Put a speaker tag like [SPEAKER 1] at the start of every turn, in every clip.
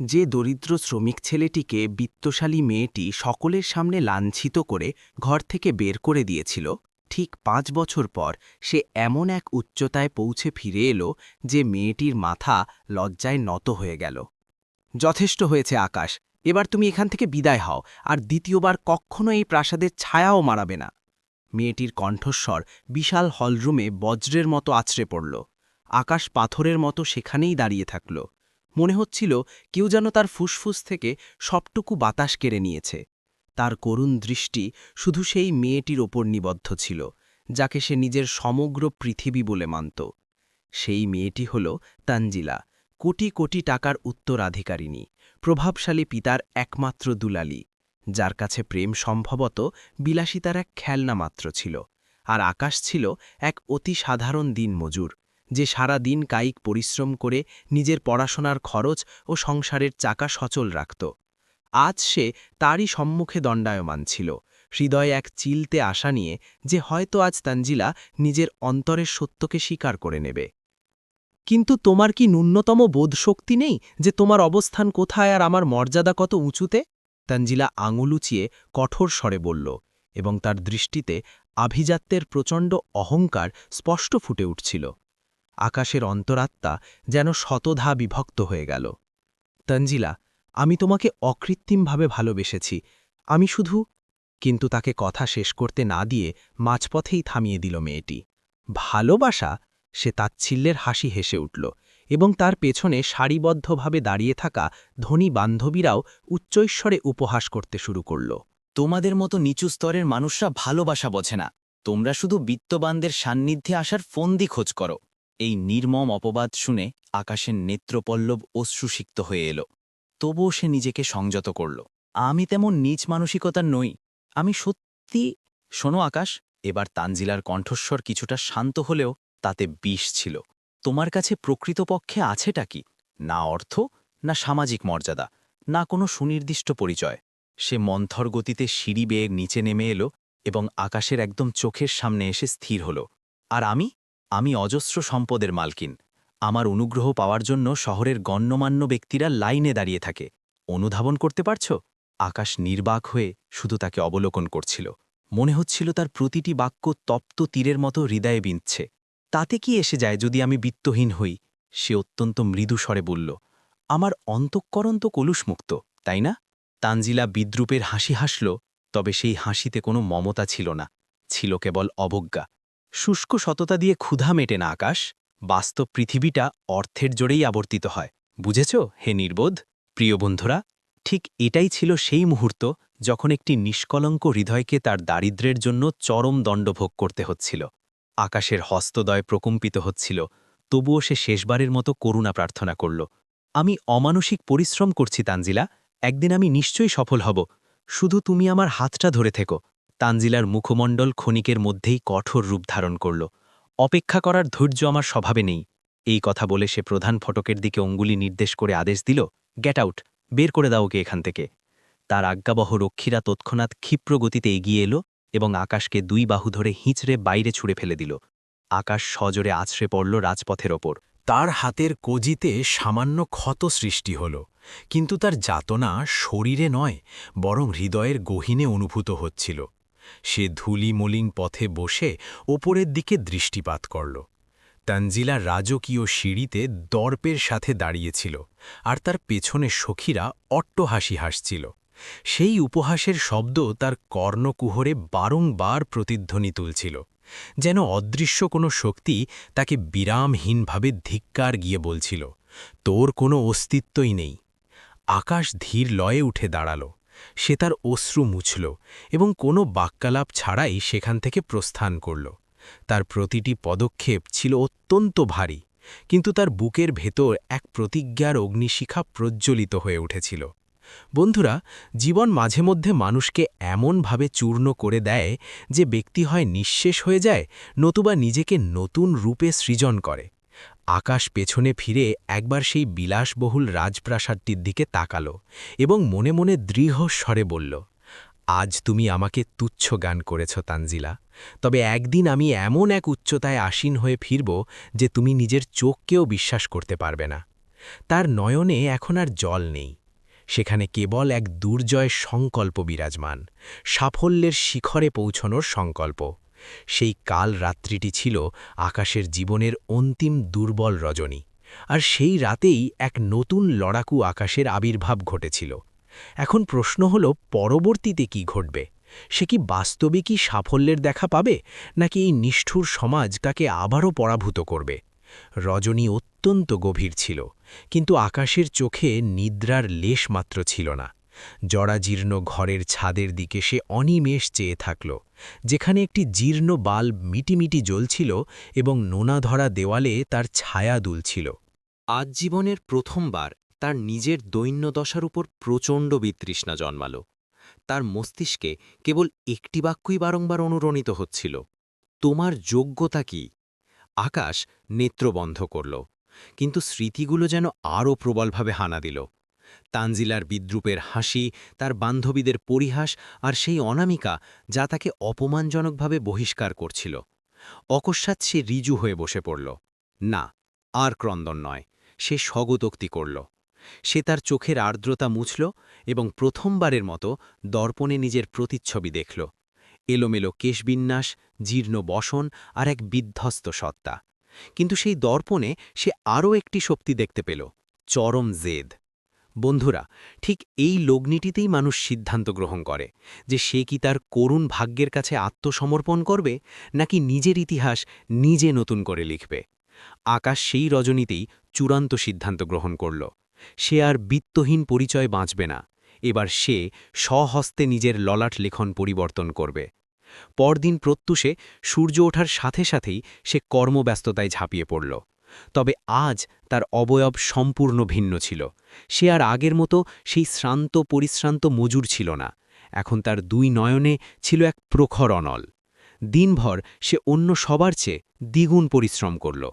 [SPEAKER 1] যে দরিদ্র শ্রমিক ছেলেটিকে বিত্তশালী মেয়েটি সকলের সামনে লাঞ্ছিত করে ঘর থেকে বের করে দিয়েছিল, ঠিক 5 বছর পর সে এমন এক উচ্চতায় পৌঁছে ফিরে এলো যে মেয়েটির মাথা লজ্জায় নত হয়ে গেল। যথেষ্ট হয়েছে আকাশ, এবার তুমি এখান থেকে বিদায় হও, আর দ্বিতীয়বার কখনো এই প্রাসাদের ছায়াও মারাবে না। মেয়েটির কণ্ঠস্বর বিশাল হলরুমে বজ্রের মতো আছড়ে পড়ল। আকাশ পাথরের মতো সেখানেই দাঁড়িয়ে থাকল। মনে হচ্ছিল কেউ যেন তার ফুসফুস থেকে সবটুকু বাতাস কেড়ে নিয়েছে। তার করুণ দৃষ্টি শুধু সেই মেয়েটির ওপর নিবদ্ধ ছিল, যাকে সে নিজের সমগ্র পৃথিবী বলে মানত। সেই মেয়েটি হল তানজিলা, কোটি কোটি টাকার উত্তরাধিকারিণী, প্রভাবশালী পিতার একমাত্র দুলালি, যার কাছে প্রেম সম্ভবত বিলাসিতার এক খেলনা মাত্র ছিল। আর আকাশ ছিল এক অতি সাধারণ দিনমজুর, যে সারা দিন কায়িক পরিশ্রম করে নিজের পড়াশোনার খরচ ও সংসারের চাকা সচল রাখত। আজ সে তারই সম্মুখে দণ্ডায়মান ছিল, হৃদয়ে এক চিলতে আশা নিয়ে যে হয়তো আজ তানজিলা নিজের অন্তরের সত্যকে স্বীকার করে নেবে। কিন্তু তোমার কি ন্যূনতম বোধশক্তি নেই যে তোমার অবস্থান কোথায় আর আমার মর্যাদা কত উঁচুতে? তানজিলা আঙুল উঁচিয়ে কঠোর স্বরে বলল, এবং তার দৃষ্টিতে আভিজাত্যের প্রচণ্ড অহংকার স্পষ্ট ফুটে উঠছিল। আকাশের অন্তরাত্মা যেন শতধা বিভক্ত হয়ে গেল। তানজিলা, আমি তোমাকে অকৃত্রিমভাবে ভালোবেসেছি, আমি শুধু। কিন্তু তাকে কথা শেষ করতে না দিয়ে মাঝপথেই থামিয়ে দিল মেয়েটি। ভালোবাসা? সে তাচ্ছিল্যের হাসি হেসে উঠল, এবং তার পেছনে সারিবদ্ধভাবে দাঁড়িয়ে থাকা ধনী বান্ধবীরাও উচ্চৈস্বরে উপহাস করতে শুরু করল।
[SPEAKER 2] তোমাদের মতো নিচু স্তরের মানুষরা ভালোবাসা বোঝে না। তোমরা শুধু বিত্তবানদের সান্নিধ্যে আসার ফন্দি খোঁজ করো। এই নির্মম অপবাদ শুনে আকাশের নেত্রপল্লব অশ্রুসিক্ত হয়ে এলো। তবুও সে নিজেকে সংযত করল। আমি তেমন নীচ মানসিকতার নই। আমি সত্যি। শোনো আকাশ, এবার তানজিলার কণ্ঠস্বর কিছুটা শান্ত হলেও তাতে বিষ ছিল। তোমার কাছে প্রকৃতপক্ষে আছেটা কি? না অর্থ, না সামাজিক মর্যাদা, না কোনো সুনির্দিষ্ট পরিচয়। সে মন্থর গতিতে সিঁড়ি বেয়ে নিচে নেমে এলো এবং আকাশের একদম চোখের সামনে এসে স্থির হল। আর আমি অজস্র সম্পদের মালকিন। আমার অনুগ্রহ পাওয়ার জন্য শহরের গণ্যমান্য ব্যক্তিরা লাইনে দাঁড়িয়ে থাকে। অনুধাবন করতে পারছ? আকাশ নির্বাক হয়ে শুধু তাকে অবলোকন করছিল। মনে হচ্ছিল তার প্রতিটি বাক্য তপ্ত তীরের মতো হৃদয়ে বিঁধছে। তাতে কি এসে যায় যদি আমি বিত্তহীন হই? সে অত্যন্ত মৃদু স্বরে বলল, আমার অন্তঃকরণ তো কলুষমুক্ত, তাই না? তানজিলা বিদ্রূপের হাসি হাসল, তবে সেই হাসিতে কোনো মমতা ছিল না, ছিল কেবল অবজ্ঞা। শুষ্ক সততা দিয়ে ক্ষুধা মেটে না আকাশ। বাস্তব পৃথিবীটা অর্থের জোরেই আবর্তিত হয়, বুঝেছ হে নির্বোধ? প্রিয় বন্ধুরা, ঠিক এটাই ছিল সেই মুহূর্ত যখন একটি নিষ্কলঙ্ক হৃদয়কে তার দারিদ্র্যের জন্য চরম দণ্ড ভোগ করতে হচ্ছিল। আকাশের হস্তদয় প্রকম্পিত হচ্ছিল, তবুও সে শেষবারের মতো করুণা প্রার্থনা করল। আমি অমানসিক পরিশ্রম করছি তানজিলা, একদিন আমি নিশ্চয়ই সফল হব, শুধু তুমি আমার হাতটা ধরে থেকো। তানজিলার মুখমণ্ডল ক্ষণিকের মধ্যেই কঠোর রূপ ধারণ করল। অপেক্ষা করার ধৈর্য আমার স্বভাবে নেই। এই কথা বলে সে প্রধান ফটকের দিকে অঙ্গুলি নির্দেশ করে আদেশ দিল, গেট আউট, বের করে দাও ওকে এখান থেকে। তার আজ্ঞাবহ রক্ষীরা তৎক্ষণাৎ ক্ষিপ্র গতিতে এগিয়ে এলো এবং আকাশকে দুই বাহু ধরে হিঁচড়ে বাইরে ছুঁড়ে ফেলে দিল। আকাশ সজোরে আছড়ে পড়ল রাজপথের ওপর।
[SPEAKER 3] তার হাতের কজিতে সামান্য ক্ষত সৃষ্টি হল, কিন্তু তার যাতনা শরীরে নয়, বরং হৃদয়ের গহীনে অনুভূত হচ্ছিল। সে ধূলি মলিন পথে বসে ওপরের দিকে দৃষ্টিপাত করল। তানজিলা রাজকীয় সিঁড়িতে দর্পের সাথে দাঁড়িয়েছিল, আর তার পেছনে সখীরা অট্টহাসি হাসছিল। সেই উপহাসের শব্দ তার কর্ণকুহরে বারংবার প্রতিধ্বনি তুলছিল, যেন অদৃশ্য কোনো শক্তি তাকে বিরামহীনভাবে ধিক্কার গিয়ে বলছিল, তোর কোনো অস্তিত্বই নেই। আকাশ ধীর লয়ে উঠে দাঁড়াল। সে তার অশ্রু মুছল এবং কোনো বাক্যালাপ ছাড়াই সেখান থেকে প্রস্থান করল। তার প্রতিটি পদক্ষেপ ছিল অত্যন্ত ভারী, কিন্তু তার বুকের ভেতর এক প্রতিজ্ঞার অগ্নিশিখা প্রজ্জ্বলিত হয়ে উঠেছিল। বন্ধুরা, জীবন মাঝে মধ্যে মানুষকে এমনভাবে চূর্ণ করে দেয় যে ব্যক্তি হয় নিঃশেষ হয়ে যায়, নতুবা নিজেকে নতুন রূপে সৃজন করে। আকাশ পেছনে ফিরে একবার সেই বিলাসবহুল রাজপ্রাসাদটির দিকে তাকালো এবং মনে মনে দৃঢ় স্বরে বলল, আজ তুমি আমাকে তুচ্ছ গান করেছ তানজিলা, তবে একদিন আমি এমন এক উচ্চতায় আসীন হয়ে ফিরব যে তুমি নিজের চোখকেও বিশ্বাস করতে পারবে না। তার নয়নে এখন আর জল নেই, সেখানে কেবল এক দুর্জয় সংকল্প বিরাজমান, সাফল্যের শিখরে পৌঁছনোর সংকল্প। সেই কাল রাত্রিটি ছিল আকাশের জীবনের অন্তিম দুর্বল রজনী, আর সেই রাতেই এক নতুন লড়াকু আকাশের আবির্ভাব ঘটেছিল। এখন প্রশ্ন হল, পরবর্তীতে কি ঘটবে? সে কি বাস্তবিকই সাফল্যের দেখা পাবে, নাকি এই নিষ্ঠুর সমাজ তাকে আবারও পরাভূত করবে? রজনী অত্যন্ত গভীর ছিল, কিন্তু আকাশের চোখে নিদ্রার লেশমাত্র ছিল না। জরাজীর্ণ ঘরের ছাদের দিকে সে অনিমেষ চেয়ে থাকল, যেখানে একটি জীর্ণ বাল্ব মিটিমিটি জ্বলছিল এবং নোনা ধরা দেওয়ালে তার ছায়া দুলছিল।
[SPEAKER 4] আজ জীবনের প্রথমবার তার নিজের দৈন্যদশার উপর প্রচণ্ড বিতৃষ্ণা জন্মাল। তার মস্তিষ্কে কেবল একটি বাক্যই বারংবার অনুরণিত হচ্ছিল, তোমার যোগ্যতা কি? আকাশ নেত্র বন্ধ করল, কিন্তু স্মৃতিগুলো যেন আরও প্রবলভাবে হানা দিল। তানজিলার বিদ্রূপের হাসি, তার বান্ধবীদের পরিহাস, আর সেই অনামিকা যা তাকে অপমানজনকভাবে বহিষ্কার করছিল। অকস্মাৎ সে ঋজু হয়ে বসে পড়ল। না, আর ক্রন্দন নয়, সে স্বগতোক্তি করল। সে তার চোখের আর্দ্রতা মুছল এবং প্রথমবারের মতো দর্পণে নিজের প্রতিচ্ছবি দেখল। এলোমেলো কেশবিন্যাস, জীর্ণ বসন আর এক বিধ্বস্ত সত্তা। কিন্তু সেই দর্পণে সে আরও একটি শক্তি দেখতে পেল, চরম জেদ। বন্ধুরা, ঠিক এই লগ্নিটিতেই মানুষ সিদ্ধান্ত গ্রহণ করে যে সে কি তার করুণ ভাগ্যের কাছে আত্মসমর্পণ করবে, নাকি নিজের ইতিহাস নিজে নতুন করে লিখবে। আকাশ সেই রজনীতেই চূড়ান্ত সিদ্ধান্ত গ্রহণ করল। সে আর বিত্তহীন পরিচয় বাঁচবে না। এবার সে স্বহস্তে নিজের ললাট লেখন পরিবর্তন করবে। পরদিন প্রত্যুষে সূর্য ওঠার সাথে সাথেই সে কর্মব্যস্ততায় ঝাঁপিয়ে পড়ল। তবে আজ তার অবয়ব সম্পূর্ণ ভিন্ন ছিল। সে আর আগের মতো সেই শ্রান্ত পরিশ্রান্ত মজুর ছিল না। এখন তার দুই নয়নে ছিল এক প্রখর অনল। দিনভর সে অন্য সবার চেয়ে দ্বিগুণ পরিশ্রম করল।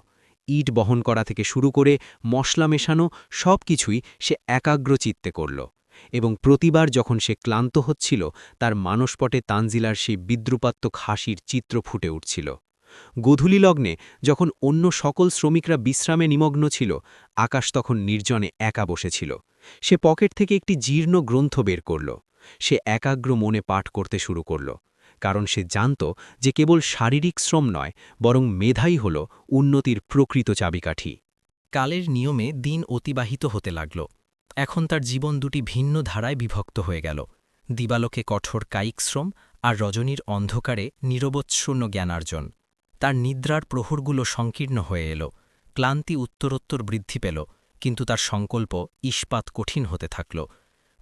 [SPEAKER 4] ইট বহন করা থেকে শুরু করে মশলা মেশানো সব কিছুই সে একাগ্র চিত্তে করল। এবং প্রতিবার যখন সে ক্লান্ত হচ্ছিল, তার মানসপটে তানজিলার সেই বিদ্রুপাত্মক হাসির চিত্র ফুটে উঠছিল। গোধূলি লগ্নে যখন অন্য সকল শ্রমিকরা বিশ্রামে নিমগ্ন ছিল, আকাশ তখন নির্জনে একা বসেছিল। সে পকেট থেকে একটি জীর্ণ গ্রন্থ বের করল। সে একাগ্র মনে পাঠ করতে শুরু করল, কারণ সে জানত যে কেবল শারীরিক শ্রম নয়, বরং মেধাই হল উন্নতির প্রকৃত চাবিকাঠি।
[SPEAKER 5] কালের নিয়মে দিন অতিবাহিত হতে লাগল। এখন তার জীবন দুটি ভিন্ন ধারায় বিভক্ত হয়ে গেল। দিবালোকে কঠোর কায়িক শ্রম, আর রজনীর অন্ধকারে নিরবচ্ছন্ন জ্ঞানার্জন। তার নিদ্রার প্রহরগুলো সংকীর্ণ হয়ে এল। ক্লান্তি উত্তরোত্তর বৃদ্ধি পেল, কিন্তু তার সংকল্প ইস্পাত কঠিন হতে থাকল।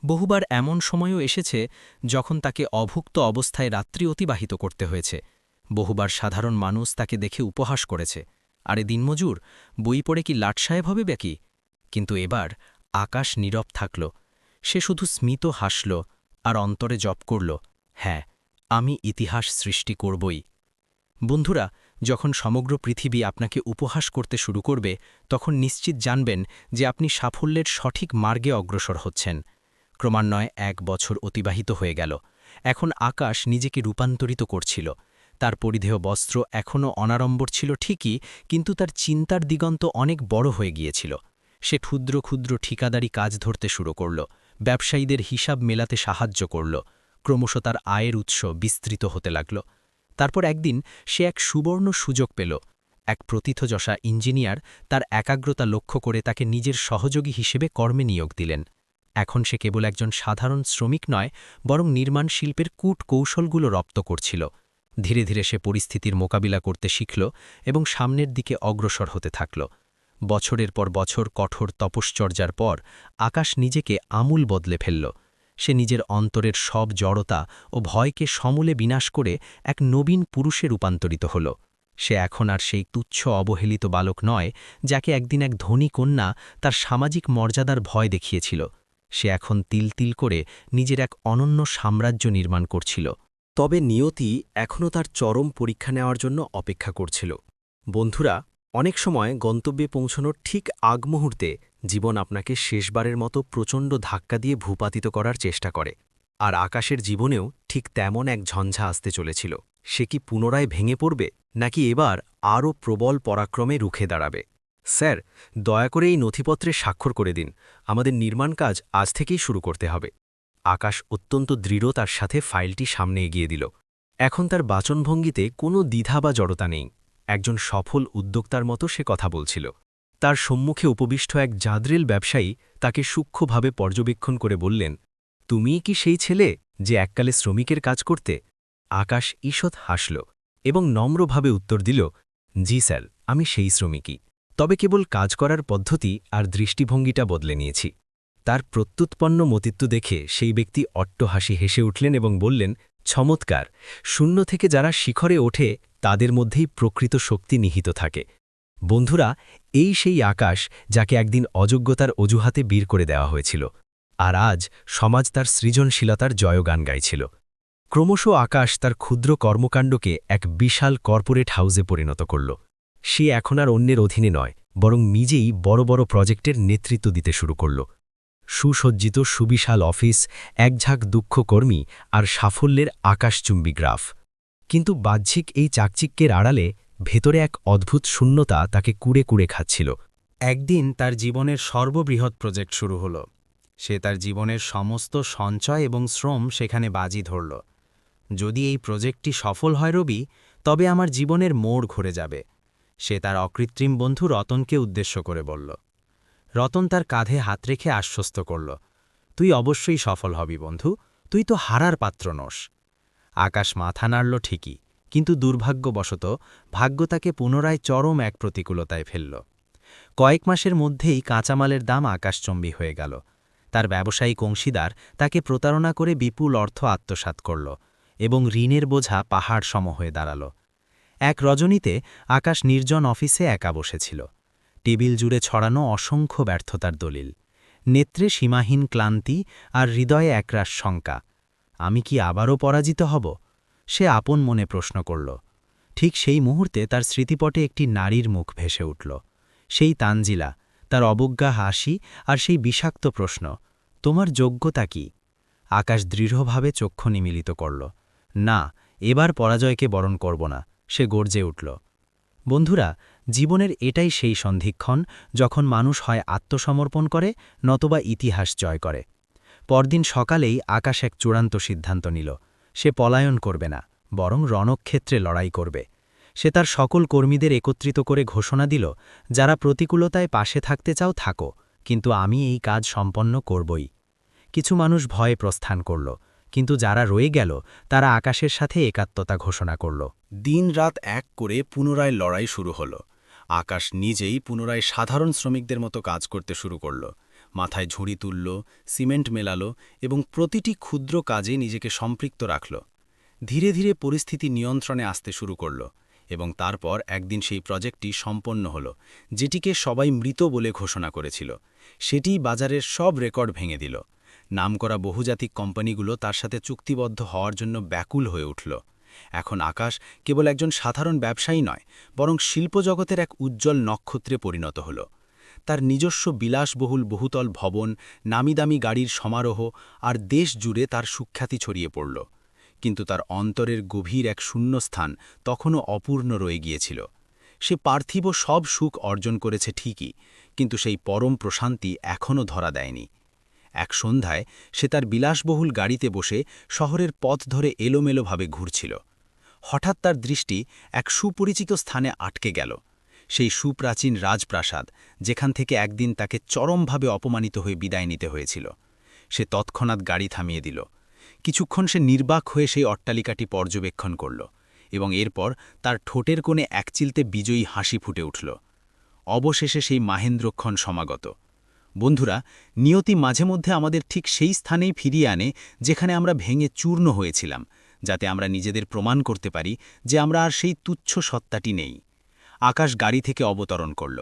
[SPEAKER 5] বহুবার এমন সময়ও এসেছে যখন তাকে অভুক্ত অবস্থায় রাত্রি অতিবাহিত করতে হয়েছে। বহুবার সাধারণ মানুষ তাকে দেখে উপহাস করেছে, আরে দিনমজুর, বই পড়ে কি লাট সাহেব হবে ব্যাকি? কিন্তু এবার আকাশ নীরব থাকল। সে শুধু স্মিত হাসল আর অন্তরে জপ করল, হ্যাঁ, আমি ইতিহাস সৃষ্টি করবই। বন্ধুরা, যখন সমগ্র পৃথিবী আপনাকে উপহাস করতে শুরু করবে, তখন নিশ্চিত জানবেন যে আপনি সাফল্যের সঠিক মার্গে অগ্রসর হচ্ছেন। ক্রমান্বয়ে 1 বছর অতিবাহিত হয়ে গেল। এখন আকাশ নিজেকে রূপান্তরিত করছিল। তার পরিধেয় বস্ত্র এখনও অনাড়ম্বর ছিল ঠিকই, কিন্তু তার চিন্তার দিগন্ত অনেক বড় হয়ে গিয়েছিল। সে ক্ষুদ্র ক্ষুদ্র ঠিকাদারি কাজ ধরতে শুরু করল, ব্যবসায়ীদের হিসাব মেলাতে সাহায্য করল। ক্রমশ তার আয়ের উৎস বিস্তৃত হতে লাগল। তারপর একদিন সে এক সুবর্ণ সুযোগ পেল। এক প্রথিতযশা ইঞ্জিনিয়ার তার একাগ্রতা লক্ষ্য করে তাকে নিজের সহযোগী হিসেবে কর্মে নিয়োগ দিলেন। এখন সে কেবল একজন সাধারণ শ্রমিক নয়, বরং নির্মাণ শিল্পের কূট কৌশলগুলো রপ্ত করছিল। ধীরে ধীরে সে পরিস্থিতির মোকাবিলা করতে শিখল এবং সামনের দিকে অগ্রসর হতে থাকল। বছরের পর বছর কঠোর তপশ্চর্যার পর আকাশ নিজেকে আমূল বদলে ফেলল। সে নিজের অন্তরের সব জড়তা ও ভয়কে সমূলে বিনাশ করে এক নবীন পুরুষে রূপান্তরিত হল। সে এখন আর সেই তুচ্ছ অবহেলিত বালক নয়, যাকে একদিন এক ধনী কন্যা তার সামাজিক মর্যাদার ভয় দেখিয়েছিল। সে এখন তিল তিল করে নিজের এক অনন্য সাম্রাজ্য নির্মাণ করছিল।
[SPEAKER 1] তবে নিয়তি এখনও তার চরম পরীক্ষা নেওয়ার জন্য অপেক্ষা করছিল। বন্ধুরা, অনেক সময় গন্তব্যে পৌঁছানোর ঠিক আগ মুহূর্তে জীবন আপনাকে শেষবারের মতো প্রচণ্ড ধাক্কা দিয়ে ভূপাতিত করার চেষ্টা করে। আর আকাশের জীবনেও ঠিক তেমন এক ঝঞ্ঝা আসতে চলেছিল। সে কি পুনরায় ভেঙে পড়বে, নাকি এবার আরও প্রবল পরাক্রমে রুখে দাঁড়াবে?
[SPEAKER 3] স্যার, দয়া করে এই নথিপত্রে স্বাক্ষর করে দিন। আমাদের নির্মাণ কাজ আজ থেকেই শুরু করতে হবে। আকাশ অত্যন্ত দৃঢ়তার সাথে ফাইলটি সামনে এগিয়ে দিল। এখন তার বাচনভঙ্গিতে কোনো দ্বিধা বা জড়তা নেই। একজন সফল উদ্যোক্তার মতো সে কথা বলছিল। তার সম্মুখে উপবিষ্ট এক জাদরেল ব্যবসায়ী তাকে সূক্ষ্মভাবে পর্যবেক্ষণ করে বললেন, তুমিই কি সেই ছেলে যে এককালে শ্রমিকের কাজ করতে? আকাশ ঈষৎ হাসল এবং নম্রভাবে উত্তর দিল, জি স্যার, আমি সেই শ্রমিকই। তবে কেবল কাজ করার পদ্ধতি আর দৃষ্টিভঙ্গিটা বদলে নিয়েছি। তার প্রত্যুৎপন্ন মতিত্ব দেখে সেই ব্যক্তি অট্টহাসি হেসে উঠলেন এবং বললেন, চমৎকার! শূন্য থেকে যারা শিখরে ওঠে তাদের মধ্যেই প্রকৃত শক্তি নিহিত থাকে। বন্ধুরা, এই সেই আকাশ যাকে একদিন অযোগ্যতার অজুহাতে বীর করে দেওয়া হয়েছিল, আর আজ সমাজ তার সৃজনশীলতার জয়গান গাইছিল। ক্রমশ আকাশ তার ক্ষুদ্র কর্মকাণ্ডকে এক বিশাল কর্পোরেট হাউসে পরিণত করল। সে এখন আর অন্যের অধীনে নয়, বরং নিজেই বড় বড় প্রজেক্টের নেতৃত্ব দিতে শুরু করল। সুসজ্জিত সুবিশাল অফিস, একঝাঁক দুঃখ কর্মী আর সাফল্যের আকাশচুম্বী গ্রাফ। কিন্তু বাহ্যিক এই চাকচিক্যের আড়ালে ভেতরে এক অদ্ভুত শূন্যতা তাকে কুড়ে কুড়ে খাচ্ছিল।
[SPEAKER 5] একদিন তার জীবনের সর্ববৃহৎ প্রজেক্ট শুরু হল। সে তার জীবনের সমস্ত সঞ্চয় এবং শ্রম সেখানে বাজি ধরল। যদি এই প্রজেক্টটি সফল হয় রবি, তবে আমার জীবনের মোড় ঘুরে যাবে, সে তার অকৃত্রিম বন্ধু রতনকে উদ্দেশ্য করে বলল। রতন তার কাঁধে হাত রেখে আশ্বস্ত করল, তুই অবশ্যই সফল হবি বন্ধু, তুই তো হারার পাত্র নোস। আকাশ মাথা নাড়ল ঠিকই, কিন্তু দুর্ভাগ্যবশত ভাগ্য তাকে পুনরায় চরম এক প্রতিকূলতায় ফেলল। কয়েক মাসের মধ্যেই কাঁচামালের দাম আকাশচম্বী হয়ে গেল। তার ব্যবসায়িক অংশীদার তাকে প্রতারণা করে বিপুল অর্থ আত্মসাৎ করল এবং ঋণের বোঝা পাহাড় সম হয়ে দাঁড়াল। এক রজনীতে আকাশ নির্জন অফিসে একা বসেছিল। টেবিল জুড়ে ছড়ানো অসংখ্য ব্যর্থতার দলিল, নেত্রে সীমাহীন ক্লান্তি আর হৃদয়ে একরাশ শঙ্কা। আমি কি আবারও পরাজিত হব? সে আপন মনে প্রশ্ন করল। ঠিক সেই মুহূর্তে তার স্মৃতিপটে একটি নারীর মুখ ভেসে উঠল। সেই তানজিলা, তার অবজ্ঞা হাসি আর সেই বিষাক্ত প্রশ্ন, তোমার যোগ্যতা কি? আকাশ দৃঢ়ভাবে চক্ষু নিমিলিত করল। না, এবার পরাজয়কে বরণ করব না, সে গর্জে উঠল। বন্ধুরা, জীবনের এটাই সেই সন্ধিক্ষণ যখন মানুষ হয় আত্মসমর্পণ করে, নতবা ইতিহাস জয় করে। পরদিন সকালেই আকাশ এক চূড়ান্ত সিদ্ধান্ত নিল। সে পলায়ন করবে না, বরং রণক্ষেত্রে লড়াই করবে। সে তার সকল কর্মীদের একত্রিত করে ঘোষণা দিল, যারা প্রতিকূলতায় পাশে থাকতে চাও থাকো, কিন্তু আমি এই কাজ সম্পন্ন করবই। কিছু মানুষ ভয়ে প্রস্থান করল, কিন্তু যারা রয়ে গেল তারা আকাশের সাথে একাত্মতা ঘোষণা করল।
[SPEAKER 3] দিন-রাত এক করে পুনরায় লড়াই শুরু হল। আকাশ নিজেই পুনরায় সাধারণ শ্রমিকদের মতো কাজ করতে শুরু করল। মাথায় ঝুড়ি তুলল, সিমেন্ট মেলালো এবং প্রতিটি ক্ষুদ্র কাজে নিজেকে সম্পৃক্ত রাখল। ধীরে ধীরে পরিস্থিতি নিয়ন্ত্রণে আসতে শুরু করল এবং তারপর একদিন সেই প্রজেক্টটি সম্পন্ন হল, যেটিকে সবাই মৃত বলে ঘোষণা করেছিল। সেটি বাজারের সব রেকর্ড ভেঙে দিল। নামকরা বহুজাতিক কোম্পানিগুলো তার সাথে চুক্তিবদ্ধ হওয়ার জন্য ব্যাকুল হয়ে উঠল। এখন আকাশ কেবল একজন সাধারণ ব্যবসায়ী নয়, বরং শিল্পজগতের এক উজ্জ্বল নক্ষত্রে পরিণত হল। তার নিজস্ব বিলাসবহুল বহুতল ভবন, নামিদামি গাড়ির সমারোহ আর দেশ জুড়ে তার সুখ্যাতি ছড়িয়ে পড়ল। কিন্তু তার অন্তরের গভীর এক শূন্যস্থান তখনও অপূর্ণ রয়ে গিয়েছিল। সে পার্থিব সব সুখ অর্জন করেছে ঠিকই, কিন্তু সেই পরম প্রশান্তি এখনও ধরা দেয়নি। এক সন্ধ্যায় সে তার বিলাসবহুল গাড়িতে বসে শহরের পথ ধরে এলোমেলোভাবে ঘুরছিল। হঠাৎ তার দৃষ্টি এক সুপরিচিত স্থানে আটকে গেল, সেই সুপ্রাচীন রাজপ্রাসাদ, যেখান থেকে একদিন তাকে চরমভাবে অপমানিত হয়ে বিদায় নিতে হয়েছিল। সে তৎক্ষণাৎ গাড়ি থামিয়ে দিল। কিছুক্ষণ সে নির্বাক হয়ে সেই অট্টালিকাটি পর্যবেক্ষণ করল এবং এরপর তার ঠোঁটের কোণে একচিলতে বিজয়ী হাসি ফুটে উঠল। অবশেষে সেই মাহেন্দ্রক্ষণ সমাগত। বন্ধুরা, নিয়তি মাঝে মধ্যে আমাদের ঠিক সেই স্থানেই ফিরিয়ে আনে যেখানে আমরা ভেঙে চূর্ণ হয়েছিলাম, যাতে আমরা নিজেদের প্রমাণ করতে পারি যে আমরা আর সেই তুচ্ছ সত্তাটি নেই। আকাশ গাড়ি থেকে অবতরণ করল।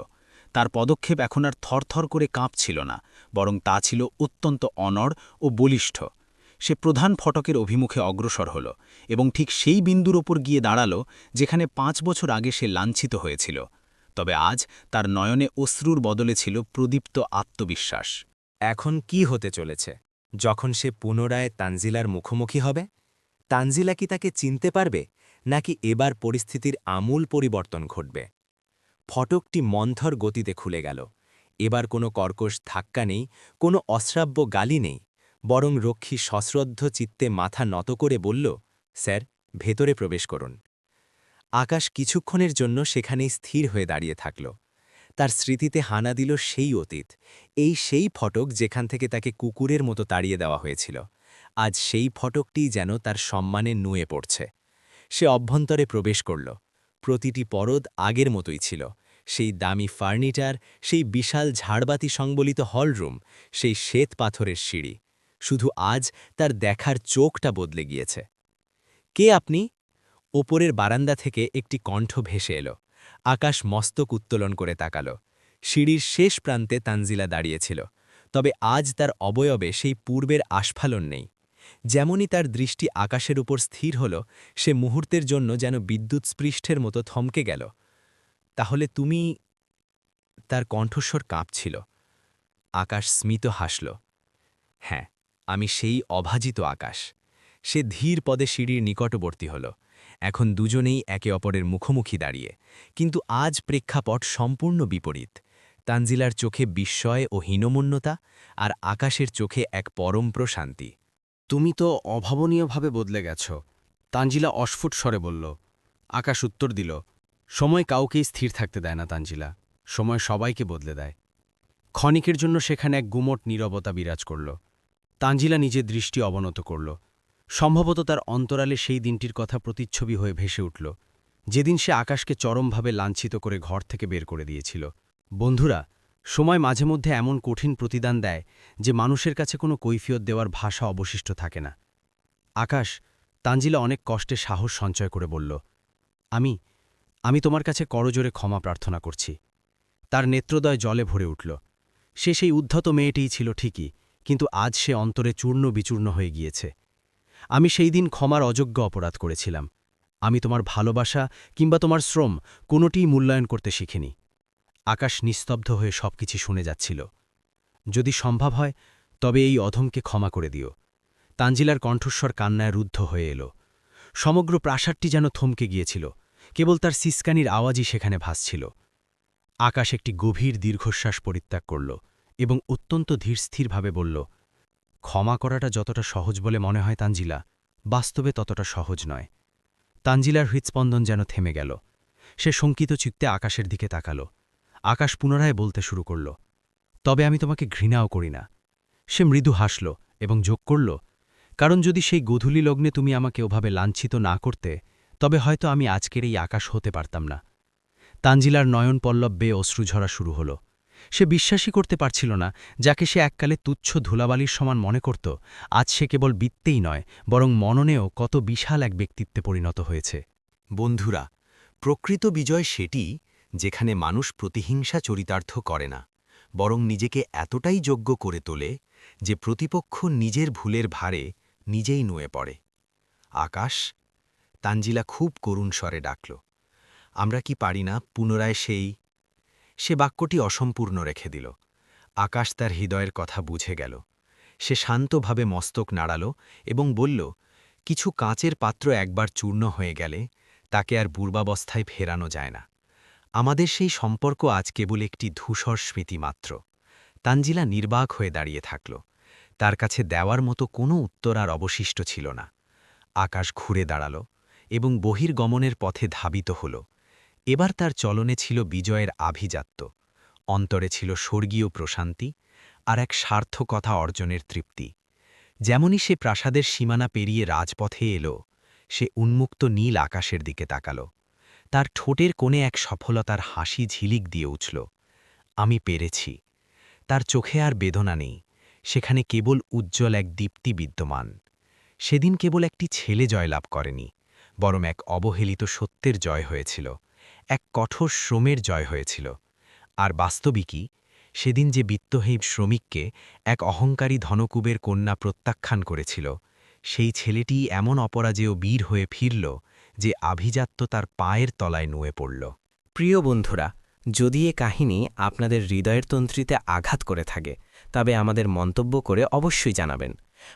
[SPEAKER 3] তার পদক্ষেপ এখন আর থরথর করে কাঁপছিল না, বরং তা ছিল অত্যন্ত অনড় ও বলিষ্ঠ। সে প্রধান ফটকের অভিমুখে অগ্রসর হল এবং ঠিক সেই বিন্দুর ওপর গিয়ে দাঁড়াল যেখানে 5 বছর আগে সে লাঞ্ছিত হয়েছিল। তবে আজ তার নয়নে অশ্রুর বদলে ছিল প্রদীপ্ত আত্মবিশ্বাস।
[SPEAKER 6] এখন কি হতে চলেছে যখন সে পুনরায় তানজিলার মুখোমুখি হবে? তানজিলা কি তাকে চিনতে পারবে, নাকি এবার পরিস্থিতির আমূল পরিবর্তন ঘটবে? ফটকটি মন্থর গতিতে খুলে গেল। এবার কোনো কর্কশ ধাক্কা নেই, কোনো অশ্রাব্য গালি নেই, বরং রক্ষী সশ্রদ্ধ চিত্তে মাথা নত করে বলল, স্যার, ভেতরে প্রবেশ করুন। আকাশ কিছুক্ষণের জন্য সেখানেই স্থির হয়ে দাঁড়িয়ে থাকল। তার স্মৃতিতে হানা দিল সেই অতীত, সেই ফটক যেখান থেকে তাকে কুকুরের মতো তাড়িয়ে দেওয়া হয়েছিল। আজ সেই ফটকটিই যেন তার সম্মানে নুয়ে পড়ছে। সে অভ্যন্তরে প্রবেশ করল। প্রতিটি পরদ আগের মতোই ছিল, সেই দামি ফার্নিচার, সেই বিশাল ঝাড়বাতি সংবলিত হলরুম, সেই শ্বেত পাথরের সিঁড়ি। শুধু আজ তার দেখার চোখটা বদলে গিয়েছে। কে আপনি? ওপরের বারান্দা থেকে একটি কণ্ঠ ভেসে এলো। আকাশ মস্তক উত্তোলন করে তাকাল। সিঁড়ির শেষ প্রান্তে তানজিলা দাঁড়িয়েছিল, তবে আজ তার অবয়বে সেই পূর্বের আস্ফালন নেই। যেমনই তার দৃষ্টি আকাশের উপর স্থির হল, সে মুহূর্তের জন্য যেন বিদ্যুৎ স্পৃষ্টের মতো থমকে গেল। তাহলে তুমি? তার কণ্ঠস্বর কাঁপছিল। আকাশ স্মিত হাসল। হ্যাঁ, আমি সেই অভাজিত আকাশ। সে ধীর পদে সিঁড়ির নিকটবর্তী হল। এখন দুজনেই একে অপরের মুখোমুখি দাঁড়িয়ে, কিন্তু আজ প্রেক্ষাপট সম্পূর্ণ বিপরীত। তানজিলার চোখে বিস্ময় ও হীনমন্যতা, আর আকাশের চোখে এক পরম প্রশান্তি।
[SPEAKER 1] তুমি তো অভাবনীয়ভাবে বদলে গেছ, তানজিলা অস্ফুট স্বরে বলল। আকাশ উত্তর দিল, সময় কাউকেই স্থির থাকতে দেয় না তানজিলা, সময় সবাইকে বদলে দেয়। ক্ষণিকের জন্য সেখানে এক গুমট নীরবতা বিরাজ করল। তানজিলা নিজের দৃষ্টি অবনত করল। সম্ভবত তার অন্তরালে সেই দিনটির কথা প্রতিচ্ছবি হয়ে ভেসে উঠল, যেদিন সে আকাশকে চরমভাবে লাঞ্ছিত করে ঘর থেকে বের করে দিয়েছিল। বন্ধুরা, সময় মাঝে মধ্যে এমন কঠিন প্রতিদান দেয় যে মানুষের কাছে কোনো কৈফিয়ত দেওয়ার ভাষা অবশিষ্ট থাকে না। আকাশ, তানজিলা অনেক কষ্টে সাহস সঞ্চয় করে বলল, আমি তোমার কাছে করজোরে ক্ষমা প্রার্থনা করছি। তার নেত্রদয় জলে ভরে উঠল। সে সেই উদ্ধত মেয়েটিই ছিল ঠিকই, কিন্তু আজ সে অন্তরে চূর্ণ বিচূর্ণ হয়ে গিয়েছে। আমি সেই দিন ক্ষমার অযোগ্য অপরাধ করেছিলাম। আমি তোমার ভালোবাসা কিংবা তোমার শ্রম কোনোটিই মূল্যায়ন করতে শিখিনি। আকাশ নিস্তব্ধ হয়ে সবকিছু শুনে যাচ্ছিল। যদি সম্ভব হয় তবে এই অধমকে ক্ষমা করে দিও। তানজিলার কণ্ঠস্বর কান্নায় রুদ্ধ হয়ে এলো। সমগ্র প্রাসাদটি যেন থমকে গিয়েছিল, কেবল তার সিসকানির আওয়াজই সেখানে ভাসছিল। আকাশ একটি গভীর দীর্ঘশ্বাস পরিত্যাগ করল এবং অত্যন্ত ধীরস্থিরভাবে বলল, ক্ষমা করাটা যতটা সহজ বলে মনে হয় তানজিলা, বাস্তবে ততটা সহজ নয়। তানজিলার হৃৎস্পন্দন যেন থেমে গেল। সে শঙ্কিত চিত্তে আকাশের দিকে তাকাল। আকাশ পুনরায় বলতে শুরু করল, তবে আমি তোমাকে ঘৃণাও করি না। সে মৃদু হাসল এবং যোগ করল, কারণ যদি সেই গধূলি লগ্নে তুমি আমাকে ওভাবে লাঞ্ছিত না করতে, তবে হয়তো আমি আজকের এই আকাশ হতে পারতাম না। তানজিলার নয়ন পল্লব বেয়ে অশ্রু ঝরা শুরু হল। সে বিশ্বাসই করতে পারছিল না, যাকে সে এককালে তুচ্ছ ধুলাবালির সমান মনে করত, আজ সে কেবল বিত্তেই নয়, বরং মননেও কত বিশাল এক ব্যক্তিত্বে পরিণত হয়েছে।
[SPEAKER 6] বন্ধুরা, প্রকৃত বিজয় সেটি যেখানে মানুষ প্রতিহিংসা চরিতার্থ করে না, বরং নিজেকে এতটাই যোগ্য করে তোলে যে প্রতিপক্ষ নিজের ভুলের ভারে নিজেই নুয়ে পড়ে। আকাশ, তানজিলা খুব করুণ স্বরে ডাকল, আমরা কি পারি না পুনরায় সে বাক্যটি অসম্পূর্ণ রেখে দিল। আকাশ তার হৃদয়ের কথা বুঝে গেল। সে শান্তভাবে মস্তক নাড়াল এবং বলল, কিছু কাঁচের পাত্র একবার চূর্ণ হয়ে গেলে তাকে আর পূর্বাবস্থায় ফেরানো যায় না। আমাদের সেই সম্পর্ক আজ কেবল একটি ধূসর স্মৃতি মাত্র। তানজিলা নির্বাক হয়ে দাঁড়িয়ে থাকল। তার কাছে দেওয়ার মতো কোনো উত্তর আর অবশিষ্ট ছিল না। আকাশ ঘুরে দাঁড়াল এবং বহির্গমনের পথে ধাবিত হল। এবার তার চলনে ছিল বিজয়ের আভিজাত্য, অন্তরে ছিল স্বর্গীয় প্রশান্তি আর এক সার্থকতা অর্জনের তৃপ্তি। যেমনই সে প্রাসাদের সীমানা পেরিয়ে রাজপথে এলো, সে উন্মুক্ত নীল আকাশের দিকে তাকাল। তার ঠোঁটের কোণে এক সফলতার হাসি ঝিলিক দিয়ে উঠল। আমি পেরেছি। তার চোখে আর বেদনা নেই, সেখানে কেবল উজ্জ্বল এক দীপ্তি বিদ্যমান। সেদিন কেবল একটি ছেলে জয়লাভ করেনি, বরং এক অবহেলিত সত্যের জয় হয়েছিল, এক কঠোর শ্রমের জয় হয়েছিল। আর বাস্তবিকই সেদিন যে বিত্তহীন শ্রমিককে এক অহংকারী ধনকুবের কন্যা প্রত্যাখ্যান করেছিল, সেই ছেলেটি এমন অপরাজেয় বীর হয়ে ফিরল যে আভিজাত্য তার পায়ের তলায় নুয়ে পড়ল।
[SPEAKER 5] প্রিয় বন্ধুরা, যদি এ কাহিনী আপনাদের হৃদয়ের তন্ত্রীতে আঘাত করে থাকে, তবে আমাদের মন্তব্য করে অবশ্যই জানাবেন।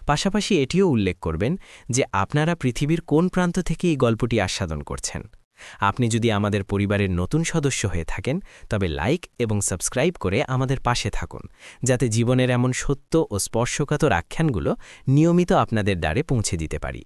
[SPEAKER 5] পাশাপাশি এটিও উল্লেখ করবেন যে আপনারা পৃথিবীর কোন প্রান্ত থেকে এই গল্পটি আস্বাদন করছেন। আপনি যদি আমাদের পরিবারের নতুন সদস্য হয়ে থাকেন তবে লাইক এবং সাবস্ক্রাইব করে আমাদের পাশে থাকুন, যাতে জীবনের এমন সত্য ও স্পর্শকাতর আখ্যানগুলো নিয়মিত আপনাদের দ্বারে পৌঁছে দিতে পারি।